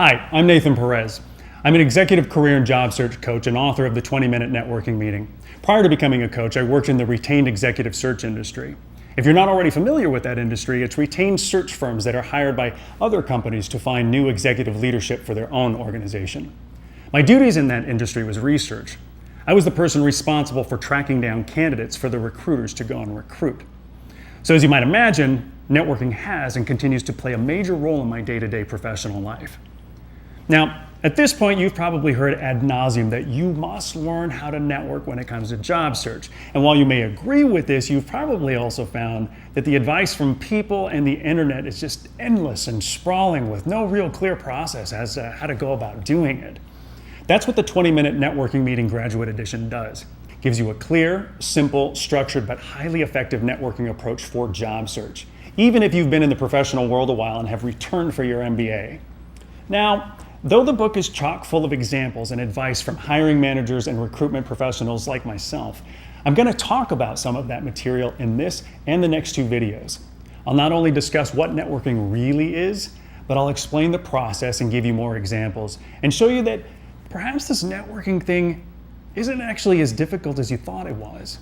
Hi, I'm Nathan Perez. I'm an executive career and job search coach and author of the 20-Minute Networking Meeting. Prior to becoming a coach, I worked in the retained executive search industry. If you're not already familiar with that industry, it's retained search firms that are hired by other companies to find new executive leadership for their own organization. My duties in that industry was research. I was the person responsible for tracking down candidates for the recruiters to go and recruit. So as you might imagine, networking has and continues to play a major role in my day-to-day professional life. Now, at this point, you've probably heard ad nauseum that you must learn how to network when it comes to job search. And while you may agree with this, you've probably also found that the advice from people and the internet is just endless and sprawling with no real clear process as to how to go about doing it. That's what the 20-Minute Networking Meeting Graduate Edition does. It gives you a clear, simple, structured, but highly effective networking approach for job search, even if you've been in the professional world a while and have returned for your MBA. Now, though the book is chock full of examples and advice from hiring managers and recruitment professionals like myself, I'm going to talk about some of that material in this and the next two videos. I'll not only discuss what networking really is, but I'll explain the process and give you more examples and show you that perhaps this networking thing isn't actually as difficult as you thought it was.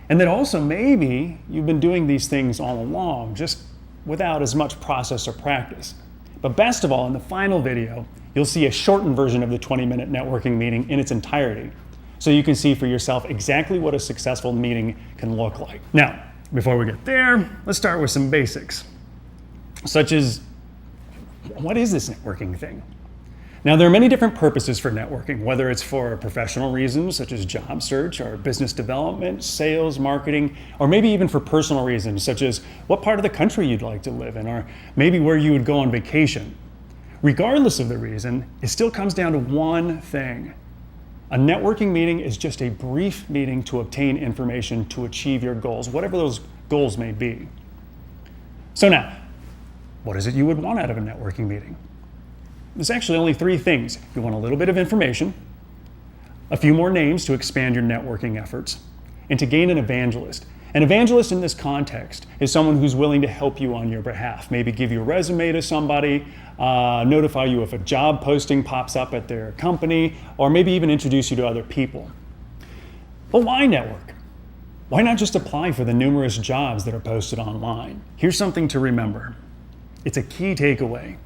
And that also maybe you've been doing these things all along, just without as much process or practice. But best of all, in the final video, you'll see a shortened version of the 20-minute networking meeting in its entirety, so you can see for yourself exactly what a successful meeting can look like. Now, before we get there, let's start with some basics, such as, what is this networking thing? Now, there are many different purposes for networking, whether it's for professional reasons, such as job search or business development, sales, marketing, or maybe even for personal reasons, such as what part of the country you'd like to live in, or maybe where you would go on vacation. Regardless of the reason, it still comes down to one thing. A networking meeting is just a brief meeting to obtain information to achieve your goals, whatever those goals may be. So now, what is it you would want out of a networking meeting? There's actually only three things. You want a little bit of information, a few more names to expand your networking efforts, and to gain an evangelist. An evangelist in this context is someone who's willing to help you on your behalf, maybe give your resume to somebody, notify you if a job posting pops up at their company, or maybe even introduce you to other people. But why network? Why not just apply for the numerous jobs that are posted online? Here's something to remember. It's a key takeaway.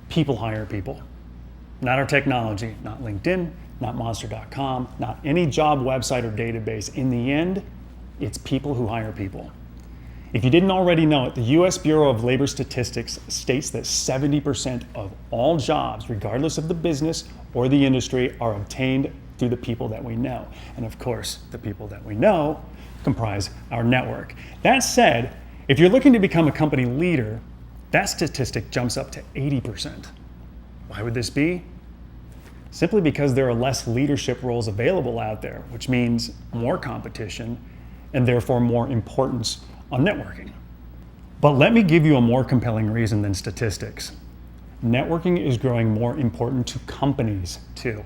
People hire people, not our technology, not LinkedIn, not Monster.com, not any job website or database. In the end, it's people who hire people. If you didn't already know it, the US Bureau of Labor Statistics states that 70% of all jobs, regardless of the business or the industry, are obtained through the people that we know. And of course, the people that we know comprise our network. That said, if you're looking to become a company leader, that statistic jumps up to 80%. Why would this be? Simply because there are less leadership roles available out there, which means more competition and therefore more importance on networking. But let me give you a more compelling reason than statistics. Networking is growing more important to companies too.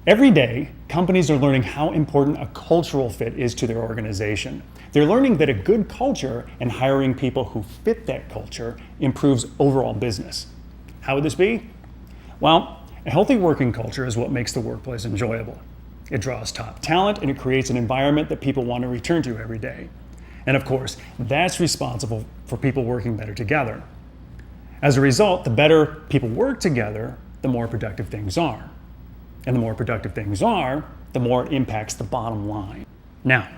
Every day, companies are learning how important a cultural fit is to their organization. They're learning that a good culture and hiring people who fit that culture improves overall business. How would this be? Well, a healthy working culture is what makes the workplace enjoyable. It draws top talent and it creates an environment that people want to return to every day. And of course, that's responsible for people working better together. As a result, the better people work together, the more productive things are. And the more productive things are, the more it impacts the bottom line. Now,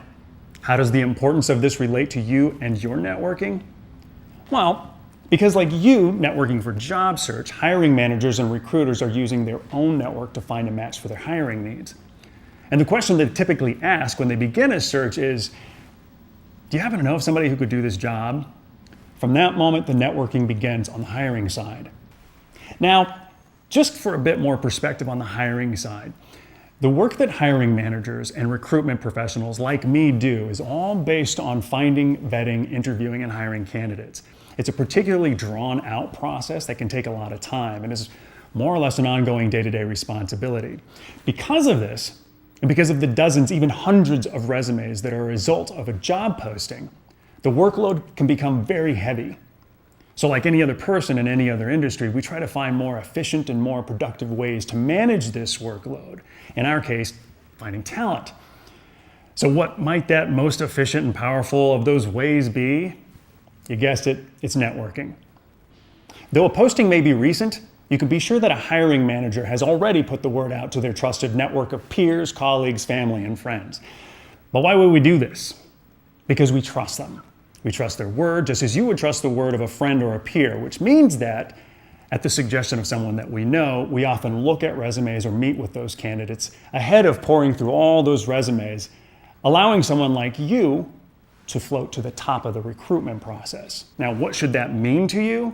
how does the importance of this relate to you and your networking? Well, because like you networking for job search, hiring managers and recruiters are using their own network to find a match for their hiring needs. And the question they typically ask when they begin a search is, do you happen to know of somebody who could do this job? From that moment, the networking begins on the hiring side. Now, just for a bit more perspective on the hiring side, the work that hiring managers and recruitment professionals like me do is all based on finding, vetting, interviewing, and hiring candidates. It's a particularly drawn out process that can take a lot of time and is more or less an ongoing day-to-day responsibility. Because of this, and because of the dozens, even hundreds of resumes that are a result of a job posting, the workload can become very heavy. So like any other person in any other industry, we try to find more efficient and more productive ways to manage this workload. In our case, finding talent. So what might that most efficient and powerful of those ways be? You guessed it, it's networking. Though a posting may be recent, you can be sure that a hiring manager has already put the word out to their trusted network of peers, colleagues, family, and friends. But why would we do this? Because we trust them. We trust their word, just as you would trust the word of a friend or a peer, which means that at the suggestion of someone that we know, we often look at resumes or meet with those candidates ahead of pouring through all those resumes, allowing someone like you to float to the top of the recruitment process. Now, what should that mean to you?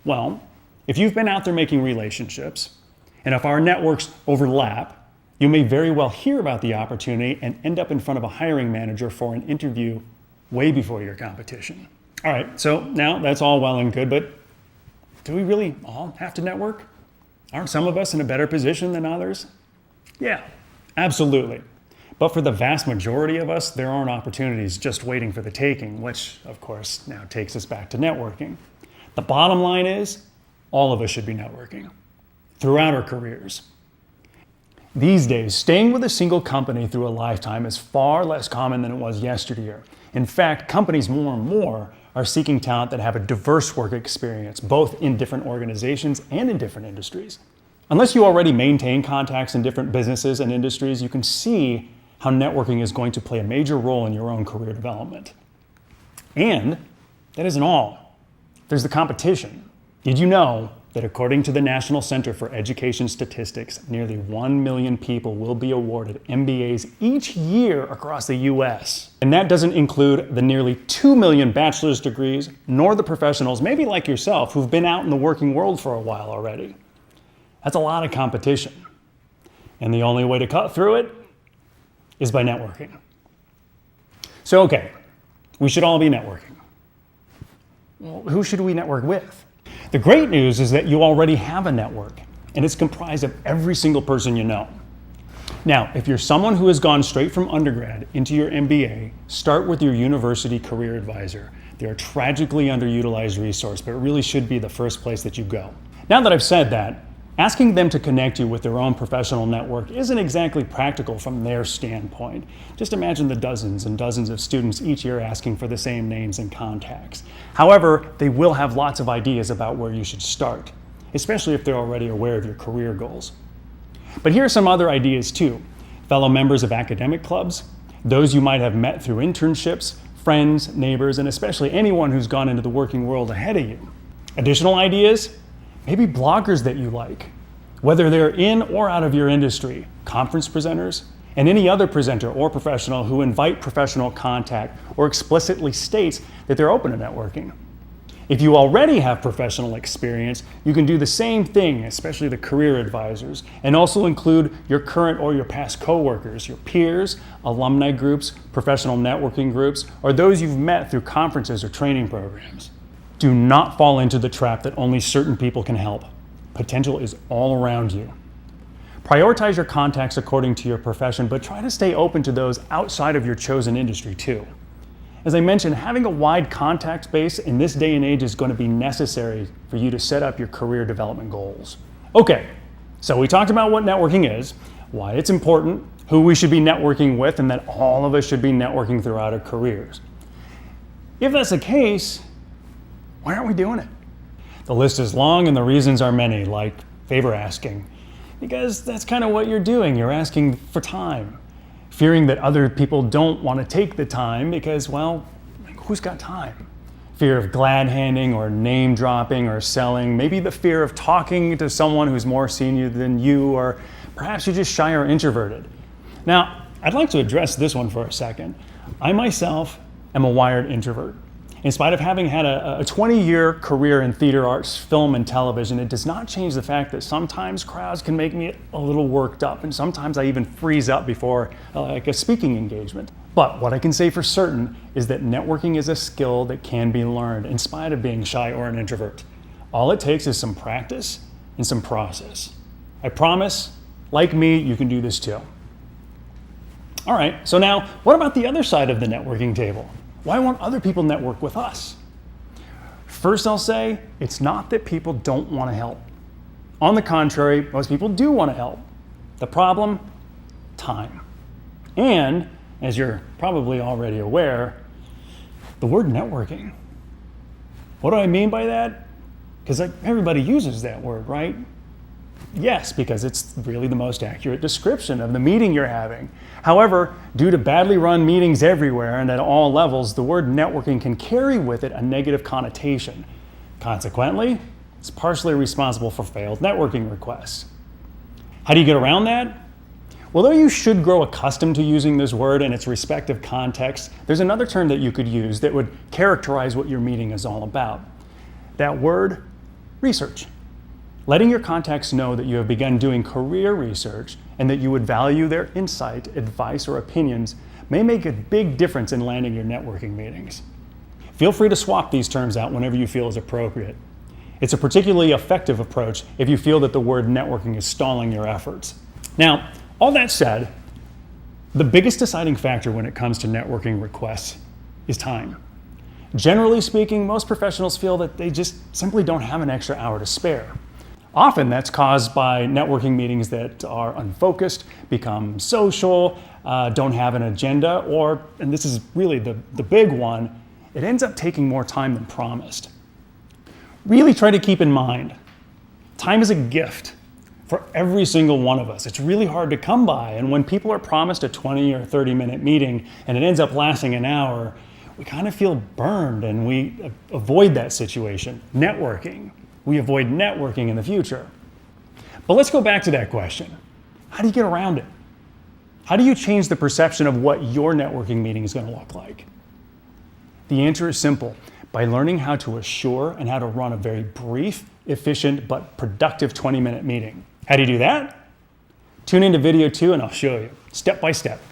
Well, if you've been out there making relationships, and if our networks overlap, you may very well hear about the opportunity and end up in front of a hiring manager for an interview way before your competition. All right, so now that's all well and good, but do we really all have to network? Aren't some of us in a better position than others? Yeah, absolutely. But for the vast majority of us, there aren't opportunities just waiting for the taking, which of course now takes us back to networking. The bottom line is, all of us should be networking throughout our careers. These days, staying with a single company through a lifetime is far less common than it was yesteryear. In fact, companies more and more are seeking talent that have a diverse work experience, both in different organizations and in different industries. Unless you already maintain contacts in different businesses and industries, you can see how networking is going to play a major role in your own career development. And that isn't all. There's the competition. Did you know that according to the National Center for Education Statistics, nearly 1 million people will be awarded MBAs each year across the US. And that doesn't include the nearly 2 million bachelor's degrees, nor the professionals, maybe like yourself, who've been out in the working world for a while already. That's a lot of competition. And the only way to cut through it is by networking. So, okay, we should all be networking. Well, who should we network with? The great news is that you already have a network, and it's comprised of every single person you know. Now, if you're someone who has gone straight from undergrad into your MBA, start with your university career advisor. They're a tragically underutilized resource, but it really should be the first place that you go. Now that I've said that, asking them to connect you with their own professional network isn't exactly practical from their standpoint. Just imagine the dozens and dozens of students each year asking for the same names and contacts. However, they will have lots of ideas about where you should start, especially if they're already aware of your career goals. But here are some other ideas too. Fellow members of academic clubs, those you might have met through internships, friends, neighbors, and especially anyone who's gone into the working world ahead of you. Additional ideas? Maybe bloggers that you like, whether they're in or out of your industry, conference presenters, and any other presenter or professional who invite professional contact or explicitly states that they're open to networking. If you already have professional experience, you can do the same thing, especially the career advisors, and also include your current or your past coworkers, your peers, alumni groups, professional networking groups, or those you've met through conferences or training programs. Do not fall into the trap that only certain people can help. Potential is all around you. Prioritize your contacts according to your profession, but try to stay open to those outside of your chosen industry too. As I mentioned, having a wide contact base in this day and age is going to be necessary for you to set up your career development goals. Okay, so we talked about what networking is, why it's important, who we should be networking with, and that all of us should be networking throughout our careers. If that's the case, why aren't we doing it? The list is long and the reasons are many, like favor asking. Because that's kind of what you're doing. You're asking for time, fearing that other people don't want to take the time because, well, who's got time? Fear of glad handing or name dropping or selling, maybe the fear of talking to someone who's more senior than you, or perhaps you're just shy or introverted. Now, I'd like to address this one for a second. I myself am a wired introvert. In spite of having had a 20-year career in theater arts, film, and television, it does not change the fact that sometimes crowds can make me a little worked up, and sometimes I even freeze up before like a speaking engagement. But what I can say for certain is that networking is a skill that can be learned in spite of being shy or an introvert. All it takes is some practice and some process. I promise, like me, you can do this too. All right, so now what about the other side of the networking table? Why won't other people network with us? First, I'll say it's not that people don't want to help. On the contrary, most people do want to help. The problem? Time. And, as you're probably already aware, the word networking. What do I mean by that? Because everybody uses that word, right? Yes, because it's really the most accurate description of the meeting you're having. However, due to badly run meetings everywhere and at all levels, the word networking can carry with it a negative connotation. Consequently, it's partially responsible for failed networking requests. How do you get around that? Well, though you should grow accustomed to using this word in its respective context, there's another term that you could use that would characterize what your meeting is all about. That word, research. Letting your contacts know that you have begun doing career research and that you would value their insight, advice, or opinions may make a big difference in landing your networking meetings. Feel free to swap these terms out whenever you feel is appropriate. It's a particularly effective approach if you feel that the word networking is stalling your efforts. Now, all that said, the biggest deciding factor when it comes to networking requests is time. Generally speaking, most professionals feel that they just simply don't have an extra hour to spare. Often that's caused by networking meetings that are unfocused, become social, don't have an agenda, or, and this is really the big one, it ends up taking more time than promised. Really try to keep in mind, time is a gift for every single one of us. It's really hard to come by, and when people are promised a 20 or 30-minute meeting and it ends up lasting an hour, we kind of feel burned and we avoid that situation. Networking. We avoid networking in the future. But let's go back to that question. How do you get around it? How do you change the perception of what your networking meeting is going to look like? The answer is simple. By learning how to assure and how to run a very brief, efficient, but productive 20-minute meeting. How do you do that? Tune into video 2 and I'll show you, step by step.